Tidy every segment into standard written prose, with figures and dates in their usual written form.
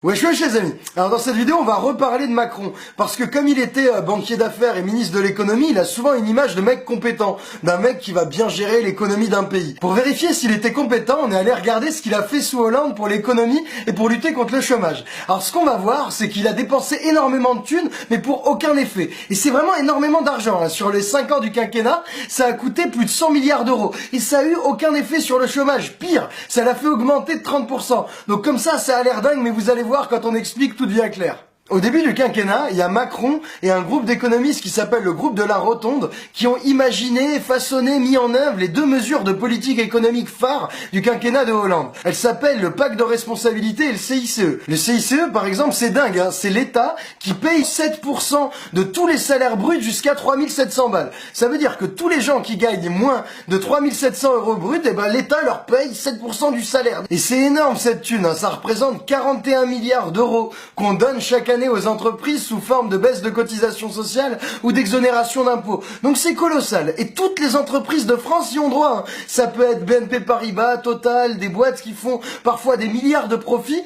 Wesh les amis. Alors dans cette vidéo on va reparler de Macron parce que comme il était banquier d'affaires et ministre de l'économie, il a souvent une image de mec compétent, d'un mec qui va bien gérer l'économie d'un pays. Pour vérifier s'il était compétent, on est allé regarder ce qu'il a fait sous Hollande pour l'économie et pour lutter contre le chômage. Alors ce qu'on va voir, c'est qu'il a dépensé énormément de thunes mais pour aucun effet. Et c'est vraiment énormément d'argent. Hein. Sur les 5 ans du quinquennat, ça a coûté plus de 100 milliards d'euros et ça a eu aucun effet sur le chômage. Pire, ça l'a fait augmenter de 30%. Donc comme ça a l'air dingue, mais vous allez voir quand on explique, tout devient clair. Au début du quinquennat, il y a Macron et un groupe d'économistes qui s'appelle le groupe de la Rotonde qui ont imaginé, façonné, mis en œuvre les deux mesures de politique économique phares du quinquennat de Hollande. Elles s'appellent le pacte de responsabilité et le CICE. Le CICE, par exemple, c'est dingue, hein, c'est l'État qui paye 7% de tous les salaires bruts jusqu'à 3700 balles. Ça veut dire que tous les gens qui gagnent moins de 3700 euros bruts, l'État leur paye 7% du salaire. Et c'est énorme cette thune, hein, ça représente 41 milliards d'euros qu'on donne chaque année aux entreprises sous forme de baisse de cotisations sociales ou d'exonération d'impôts. Donc c'est colossal. Et toutes les entreprises de France y ont droit. Hein. Ça peut être BNP Paribas, Total, des boîtes qui font parfois des milliards de profits.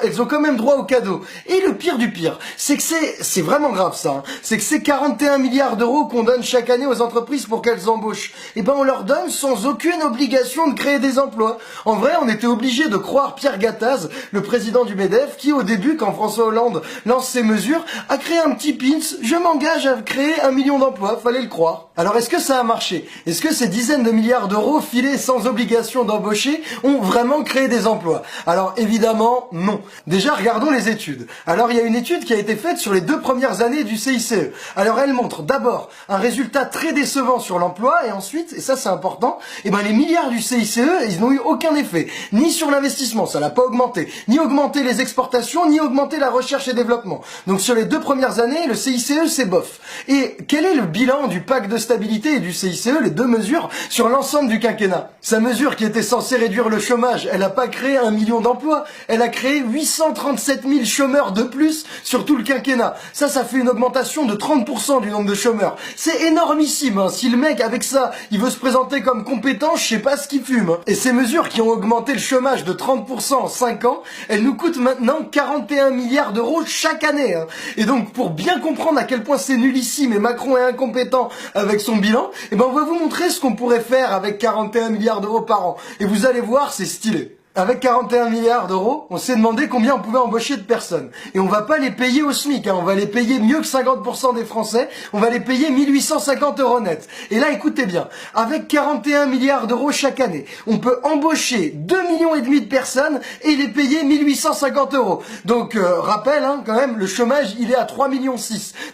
Elles ont quand même droit au cadeau. Et le pire du pire, c'est que c'est vraiment grave ça. Hein. C'est que ces 41 milliards d'euros qu'on donne chaque année aux entreprises pour qu'elles embauchent, on leur donne sans aucune obligation de créer des emplois. En vrai, on était obligé de croire Pierre Gattaz, le président du MEDEF, qui au début, quand François Hollande lance ces mesures, a créé un petit pins, je m'engage à créer 1 million d'emplois, fallait le croire. Alors est-ce que ça a marché? Est-ce que ces dizaines de milliards d'euros filés sans obligation d'embaucher ont vraiment créé des emplois? Alors évidemment non. Déjà regardons les études. Alors il y a une étude qui a été faite sur les 2 premières années du CICE. Alors elle montre d'abord un résultat très décevant sur l'emploi et ensuite, et ça c'est important, les milliards du CICE, ils n'ont eu aucun effet. Ni sur l'investissement, ça n'a pas augmenté, ni augmenté les exportations, ni augmenté la recherche et développement. Donc sur les 2 premières années, le CICE c'est bof. Et quel est le bilan du pacte de stabilité et du CICE, les 2 mesures, sur l'ensemble du quinquennat? Sa mesure qui était censée réduire le chômage, elle n'a pas créé 1 million d'emplois, elle a créé 837 000 chômeurs de plus sur tout le quinquennat. Ça fait une augmentation de 30% du nombre de chômeurs. C'est énormissime, hein. Si le mec avec ça, il veut se présenter comme compétent, je sais pas ce qu'il fume. Hein. Et ces mesures qui ont augmenté le chômage de 30% en 5 ans, elles nous coûtent maintenant 41 milliards d'euros chaque année. Hein. Et donc, pour bien comprendre à quel point c'est nullissime et Macron est incompétent avec son bilan, on va vous montrer ce qu'on pourrait faire avec 41 milliards d'euros par an. Et vous allez voir, c'est stylé. Avec 41 milliards d'euros, on s'est demandé combien on pouvait embaucher de personnes. Et on va pas les payer au SMIC, hein. On va les payer mieux que 50% des Français, on va les payer 1850 euros net. Et là, écoutez bien, avec 41 milliards d'euros chaque année, on peut embaucher 2,5 millions de personnes et les payer 1850 euros. Donc, rappel, hein, quand même, le chômage, il est à 3,6 millions.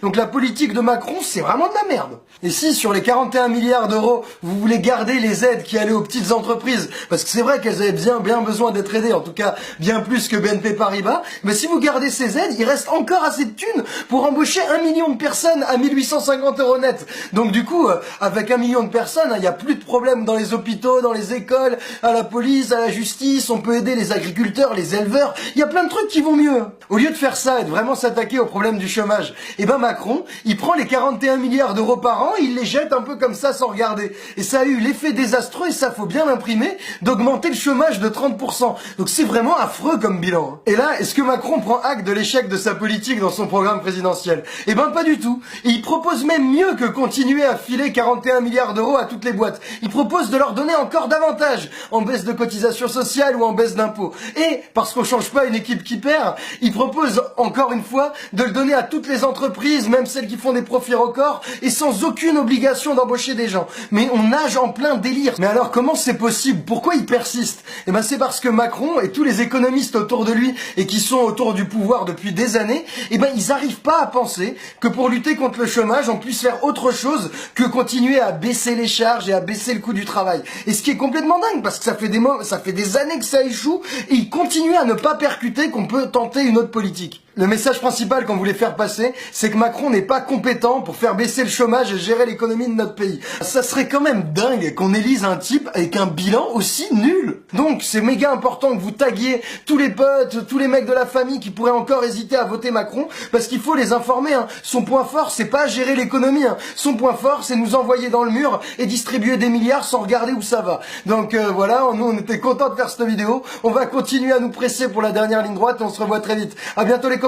Donc la politique de Macron, c'est vraiment de la merde. Et si, sur les 41 milliards d'euros, vous voulez garder les aides qui allaient aux petites entreprises, parce que c'est vrai qu'elles avaient bien besoin d'être aidées, en tout cas bien plus que BNP Paribas, mais si vous gardez ces aides, il reste encore assez de thunes pour embaucher 1 million de personnes à 1850 euros net. Donc du coup, avec 1 million de personnes, il n'y a plus de problème dans les hôpitaux, dans les écoles, à la police, à la justice, on peut aider les agriculteurs, les éleveurs, il y a plein de trucs qui vont mieux. Au lieu de faire ça et de vraiment s'attaquer au problème du chômage, Macron, il prend les 41 milliards d'euros par an, il les jette un peu comme ça sans regarder. Et ça a eu l'effet désastreux, et ça faut bien l'imprimer, d'augmenter le chômage de 30%. Donc c'est vraiment affreux comme bilan. Et là, est-ce que Macron prend acte de l'échec de sa politique dans son programme présidentiel? Pas du tout. Et il propose même mieux que continuer à filer 41 milliards d'euros à toutes les boîtes. Il propose de leur donner encore davantage, en baisse de cotisations sociales ou en baisse d'impôts. Et, parce qu'on change pas une équipe qui perd, il propose encore une fois de le donner à toutes les entreprises, même celles qui font des profits records, et sans aucune obligation d'embaucher des gens. Mais on nage en plein délire. Mais alors comment c'est possible? Pourquoi il persiste? C'est parce que Macron et tous les économistes autour de lui et qui sont autour du pouvoir depuis des années, ils n'arrivent pas à penser que pour lutter contre le chômage, on puisse faire autre chose que continuer à baisser les charges et à baisser le coût du travail. Et ce qui est complètement dingue, parce que ça fait des années que ça échoue, et ils continuent à ne pas percuter qu'on peut tenter une autre politique. Le message principal qu'on voulait faire passer, c'est que Macron n'est pas compétent pour faire baisser le chômage et gérer l'économie de notre pays. Ça serait quand même dingue qu'on élise un type avec un bilan aussi nul. Donc c'est méga important que vous taguiez tous les potes, tous les mecs de la famille qui pourraient encore hésiter à voter Macron, parce qu'il faut les informer. Son point fort, c'est pas gérer l'économie. Son point fort, c'est nous envoyer dans le mur et distribuer des milliards sans regarder où ça va. Donc voilà, nous on était contents de faire cette vidéo. On va continuer à nous presser pour la dernière ligne droite et on se revoit très vite. À bientôt les copains.